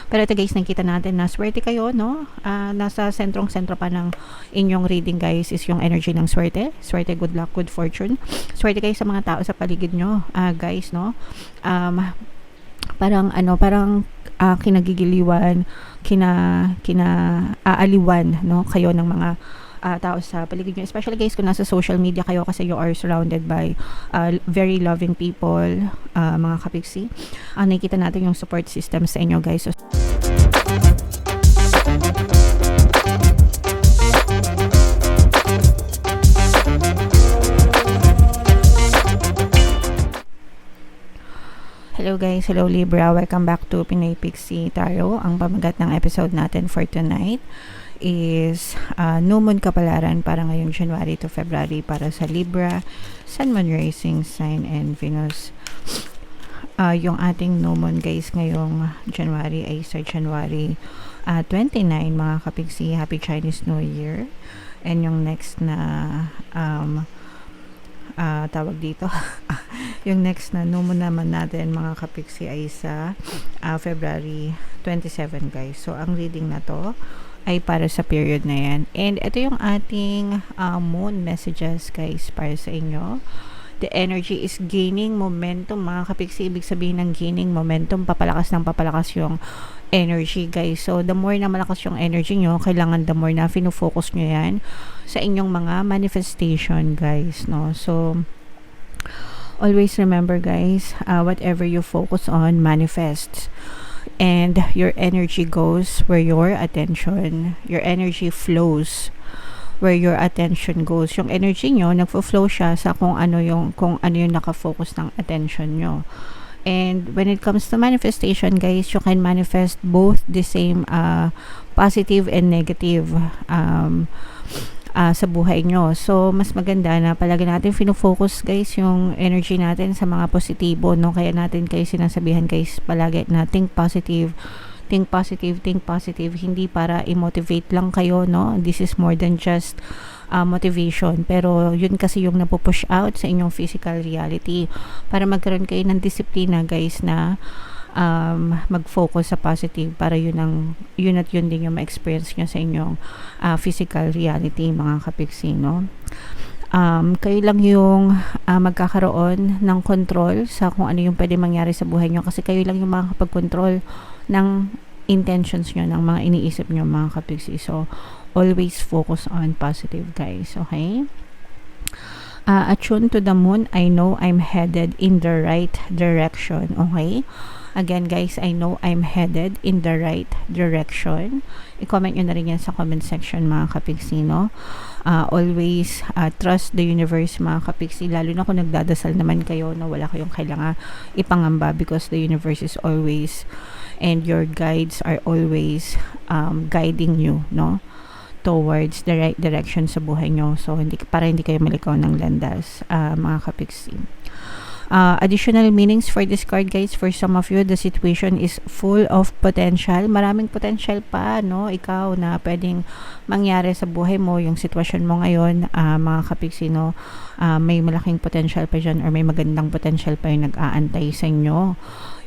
Pero ito guys, nakita natin na swerte kayo, no? Nasa sentrong-sentro pa ng inyong reading guys is yung energy ng swerte. Swerte, good luck, good fortune. Swerte kayo sa mga tao sa paligid nyo, guys, no? Parang kinagigiliwan, aaliwan, no? Kayo ng mga tao sa paligid nyo. Especially guys, kung nasa social media kayo kasi you are surrounded by very loving people, mga kapiksi. Nakikita natin yung support system sa inyo guys. So, hello guys, hello Libra, welcome back to Pinoy Pixie Tarot. Ang pamagat ng episode natin for tonight is New Moon Kapalaran para ngayong January to February para sa Libra, Sun, Moon, Rising Sign, and Venus. Yung ating New Moon guys ngayong January ay sa January 29 mga kapiksi. Happy Chinese New Year. And yung next na tawag dito yung next na New Moon naman natin mga kapiksi ay sa February 27 guys. So ang reading na to ay para sa period na yan. And ito yung ating moon messages guys para sa inyo. The energy is gaining momentum mga kapiksi. Ibig sabihin ng gaining momentum, papalakas yung energy guys. So the more na malakas yung energy nyo, kailangan the more na fino-focus nyo yan sa inyong mga manifestation guys, no? So always remember guys, whatever you focus on manifests. And your energy goes where your attention, your energy flows where your attention goes. Yung energy nyo, nagfo-flow siya sa kung ano yung nakafocus ng attention nyo. And when it comes to manifestation guys, you can manifest both the same positive and negative sa buhay nyo. So mas maganda na palagi natin fino-focus guys yung energy natin sa mga positibo, no? Kaya natin kayo sinasabihan guys palagi na think positive, hindi para i-motivate lang kayo, no? This is more than just motivation, pero yun kasi yung napupush out sa inyong physical reality para magkaroon kayo ng disiplina guys na mag-focus sa positive para yun din yung ma-experience nyo sa inyong physical reality mga kapiksi, no? Kayo lang yung magkakaroon ng control sa kung ano yung pwede mangyari sa buhay nyo kasi kayo lang yung makakapag-control ng intentions nyo, ng mga iniisip nyo mga kapiksi. So always focus on positive guys, okay? Attune to the moon, I know I'm headed in the right direction, okay? Again guys, I know I'm headed in the right direction. I-comment nyo na rin yan sa comment section mga kapiksi, no? Always trust the universe mga kapiksi, lalo na kung nagdadasal naman kayo na wala kayong kailangan ipangamba because the universe is always and your guides are always guiding you, no? Towards the right direction sa buhay nyo. So para hindi kayo malikaw ng landas mga kapiksi. Additional meanings for this card guys, for some of you the situation is full of potential. Maraming potential pa, no? Ikaw na pwedeng mangyari sa buhay mo, yung sitwasyon mo ngayon mga kapiksi, no? May malaking potential pa dyan or may magandang potential pa yung nag-aantay sa inyo.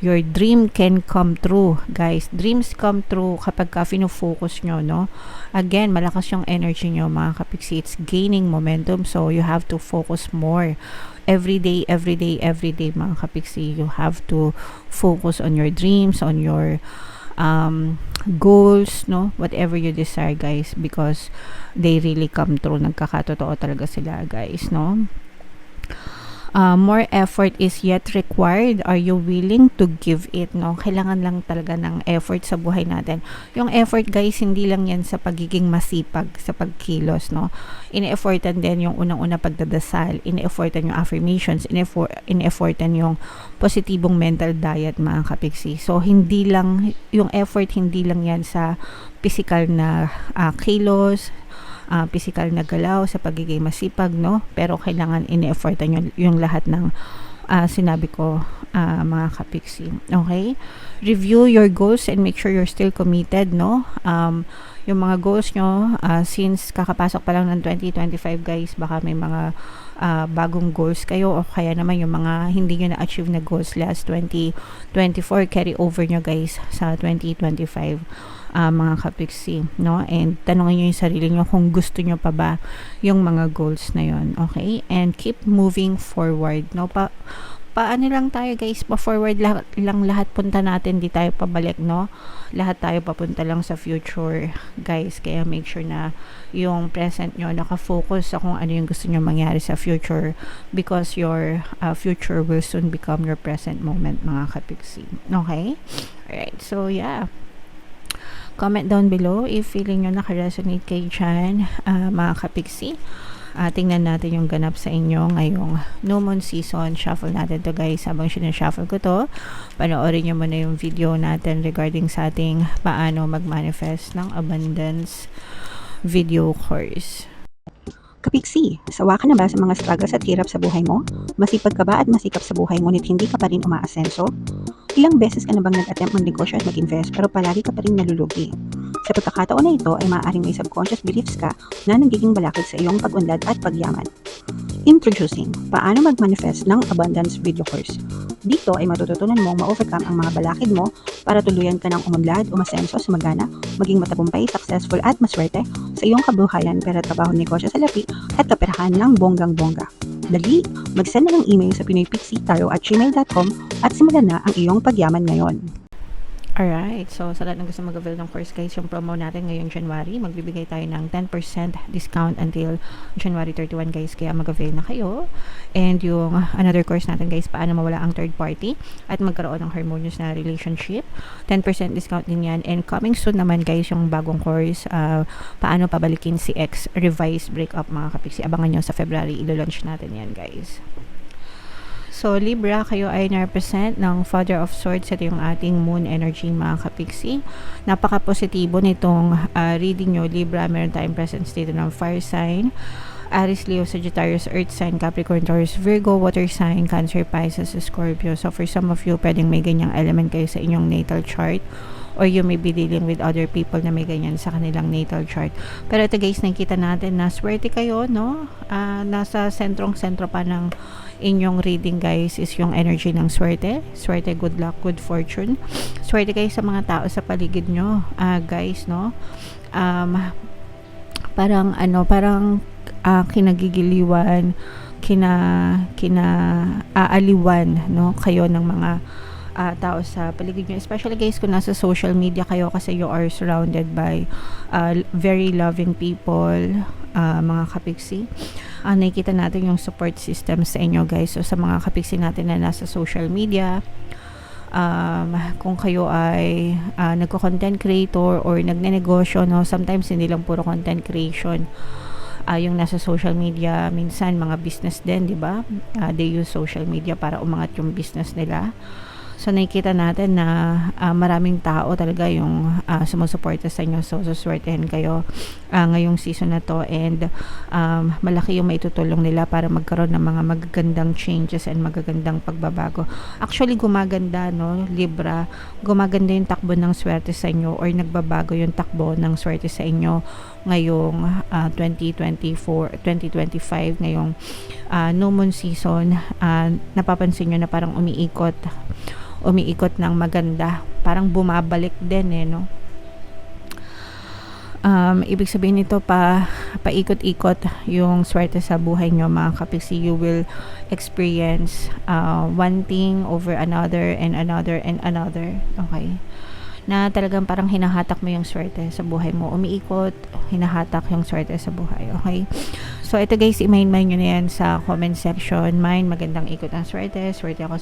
Your dream can come true guys. Dreams come true kapag ka fino-focus nyo, no? Again, malakas yung energy nyo mga kapiksi. It's gaining momentum, so you have to focus more every day mga kapiksi. You have to focus on your dreams, on your goals, no? Whatever you desire guys, because they really come true. Nagkakatotoo talaga sila guys, no? More effort is yet required. Are you willing to give it, no? Kailangan lang talaga ng effort sa buhay natin. Yung effort guys, hindi lang yan sa pagiging masipag sa pagkilos, no? Ine-effortan din yung unang-una pagdadasal, ine-effortan yung affirmations, ine-effortan yung positibong mental diet mga kapiksi. So hindi lang yung effort, hindi lang yan sa physical na kilos, physical na galaw, sa pagiging masipag, no? Pero kailangan ini-effortan yung lahat ng sinabi ko mga kapiksi. Okay? Review your goals and make sure you're still committed, no? Yung mga goals nyo, since kakapasok pa lang ng 2025 guys, baka may mga bagong goals kayo o kaya naman yung mga hindi nyo na-achieve na goals last 2024, carry over nyo guys sa 2025. Mga kapiksi, no? And tanongin nyo yung sarili nyo kung gusto nyo pa ba yung mga goals na yon, okay? And keep moving forward, no? Paano lang tayo guys, pa-forward lang lahat punta natin, di tayo pabalik, no? Lahat tayo papunta lang sa future, guys. Kaya make sure na yung present nyo nakafocus sa kung ano yung gusto nyo mangyari sa future, because your future will soon become your present moment, mga kapiksi. Okay? Alright, so yeah. Comment down below if feeling nyo naka-resonate kayo dyan, mga kapiksi. Tingnan natin yung ganap sa inyo ngayong new moon season. Shuffle natin to guys. Habang sinashuffle ko to, panoorin nyo muna yung video natin regarding sa ating paano mag-manifest ng abundance video course. Kapiksi, sawa ka na ba sa mga struggles at hirap sa buhay mo? Masipag ka ba at masikap sa buhay ngunit hindi ka pa rin umaasenso? Ilang beses ka na bang nag-attempt mag-negosyo at mag-invest pero palagi ka pa rin nalulugi? Sa pagkakataon na ito ay maaaring may subconscious beliefs ka na nagiging balakid sa iyong pag-unlad at pagyaman. Introducing, paano mag-manifest ng abundance video course. Dito ay matututunan mong ma-overcome ang mga balakid mo para tuluyan ka ng umunlad, umasenso, sumagana, maging matagumpay, successful at maswerte sa iyong kabuhayan, pera, trabaho, negosyo, salapi at kaperahan ng bonggang-bongga. Dali, mag-send na ng email sa pinoypixitaro@gmail.com at simulan na ang iyong pagyaman ngayon. Alright, so sa lahat ng gusto mag-avail ng course guys, yung promo natin ngayong January, magbibigay tayo ng 10% discount until January 31 guys, kaya mag-avail na kayo. And yung another course natin guys, paano mawala ang third party at magkaroon ng harmonious na relationship, 10% discount din yan. And coming soon naman guys, yung bagong course, paano pabalikin si ex, revised breakup, mga kapiksi. Abangan nyo sa February, ilo-launch natin yan guys. So, Libra, kayo ay na-represent ng Father of Swords. Ito yung ating moon energy, mga kapiksi. Napaka-positibo nitong reading nyo, Libra. Meron tayong presence dito ng fire sign, Aries, Leo, Sagittarius, Earth sign, Capricorn, Taurus, Virgo, water sign, Cancer, Pisces, Scorpio. So, for some of you, pwedeng may ganyang element kayo sa inyong natal chart, or you may be dealing with other people na may ganyan sa kanilang natal chart. Pero ito guys, nakikita natin na swerte kayo, no? Nasa sentrong-sentro pa ng inyong reading guys is yung energy ng swerte, good luck, good fortune. Swerte kayo sa mga tao sa paligid nyo, guys, no? Parang kinagigiliwan, aaliwan, no, kayo ng mga tao sa paligid nyo, especially guys kung nasa social media kayo, kasi you are surrounded by very loving people, mga kapiksi. Nakikita natin yung support system sa inyo guys. So sa mga kapiksi natin na nasa social media, kung kayo ay nagko-content creator or nagnenegosyo, no, sometimes hindi lang puro content creation yung nasa social media, minsan mga business din, di ba? They use social media para umangat yung business nila. So nakikita natin na maraming tao talaga yung sumusuporta sa inyo. So suswertehin kayo ngayong season na to, and malaki yung maitutulong nila para magkaroon ng mga magagandang changes and magagandang pagbabago. Actually gumaganda, no, Libra, gumaganda yung takbo ng swerte sa inyo, or nagbabago yung takbo ng swerte sa inyo ngayong 2024, 2025, ngayong new moon season. Napapansin nyo na parang umiikot ng maganda, parang bumabalik din, no? Ibig sabihin nito, paikot-ikot yung swerte sa buhay nyo, mga kapiksi. You will experience one thing over another and another and another, okay? Na talagang parang hinahatak mo yung swerte sa buhay mo, umiikot, hinahatak yung swerte sa buhay, okay? So ito guys, i-mind nyo na yan sa comment section. Mine, magandang ikot ang swerte, swerte ako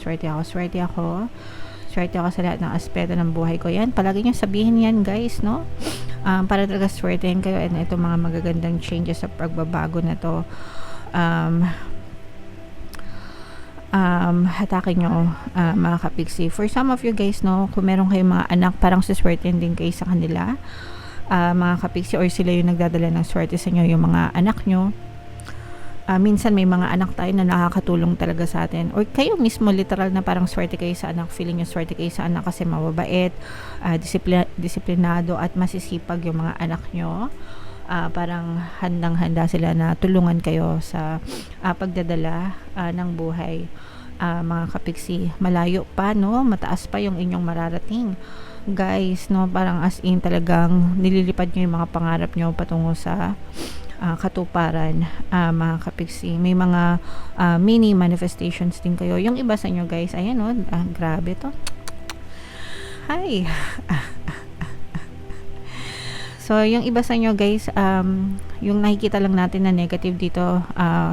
sa lahat ng aspeto ng buhay ko. Yan, palagi nyo sabihin yan guys, no? Para talaga swertehin kayo, and ito mga magagandang changes sa pagbabago na to, hatakin nyo, mga kapiksi. For some of you guys, no, kung meron kayong mga anak, parang suswertehin din kayo sa kanila, mga kapiksi, or sila yung nagdadala ng swerte sa inyo, yung mga anak nyo. Minsan may mga anak tayo na nakakatulong talaga sa atin, or kayo mismo literal na parang swerte kayo sa anak, feeling nyo swerte kayo sa anak kasi mababait, disiplinado at masisipag yung mga anak nyo. parang handang-handa sila na tulungan kayo sa pagdadala ng buhay. Mga kapiksi, malayo pa, no? Mataas pa yung inyong mararating. Guys, no? Parang as in talagang nililipad nyo yung mga pangarap nyo patungo sa katuparan, mga kapiksi. May mga mini manifestations din kayo. Yung iba sa inyo, guys, ayan, no? Grabe to. Hi! So, yung iba sa inyo, guys, yung nakikita lang natin na negative dito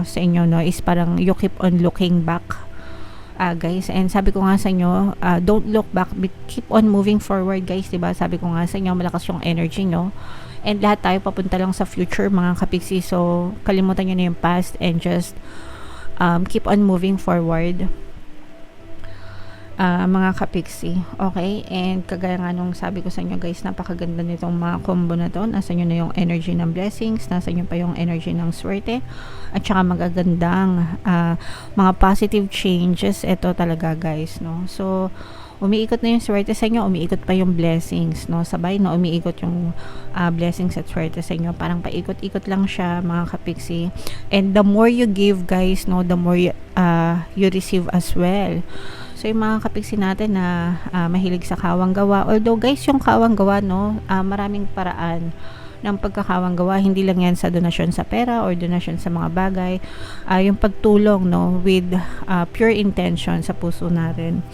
sa inyo, no, is parang you keep on looking back, guys. And sabi ko nga sa inyo, don't look back, but keep on moving forward, guys, diba? Sabi ko nga sa inyo, malakas yung energy, no? And lahat tayo papunta lang sa future, mga kapiksi. So, kalimutan nyo na yung past and just keep on moving forward, mga kapiksi. Okay? And kagaya nga nung sabi ko sa inyo, guys, napakaganda nitong mga combo na to. Nasa nyo na yung energy ng blessings, nasa nyo pa yung energy ng swerte, at saka magagandang mga positive changes. Ito talaga, guys, no? So, umiikot na yung swerte sa inyo, umiikot pa yung blessings, no? Sabay, no? Umiikot yung blessings at swerte sa inyo. Parang paikot-ikot lang siya, mga kapiksi. And the more you give, guys, no, the more you receive as well. So, yung mga kapiksi natin na mahilig sa kawang gawa. Although, guys, yung kawang gawa, no, maraming paraan ng pagkakawang gawa. Hindi lang yan sa donasyon sa pera or donasyon sa mga bagay. Yung pagtulong, no, with pure intention sa puso natin.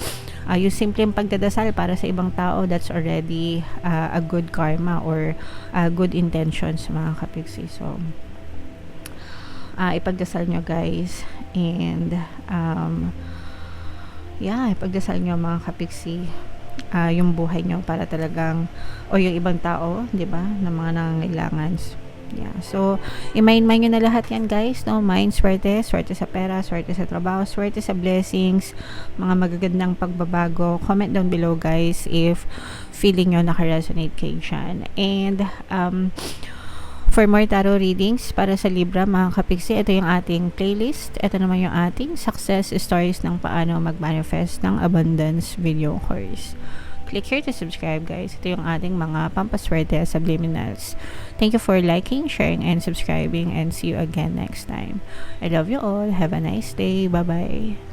Yung simpleng pagdadasal para sa ibang tao, that's already a good karma or good intentions, mga kapiksi. So, ipagdasal nyo, guys. And, ipagdasal nyo, mga kapiksi, yung buhay nyo para talagang, o yung ibang tao, di ba, na mga nangangailangan. Yeah. So, i-mind nyo na lahat yan, guys, no? Mind, swerte, swerte sa pera, swerte sa trabaho, swerte sa blessings, mga magagandang pagbabago. Comment down below, guys, if feeling nyo naka-resonate kayo dyan. And, for more tarot readings para sa Libra, mga kapiksi, ito yung ating playlist. Ito naman yung ating success stories ng paano mag-manifest ng abundance video course. Click here to subscribe, guys. Ito yung ating mga pampaswerte subliminals. Thank you for liking, sharing, and subscribing, and see you again next time. I love you all. Have a nice day. Bye-bye.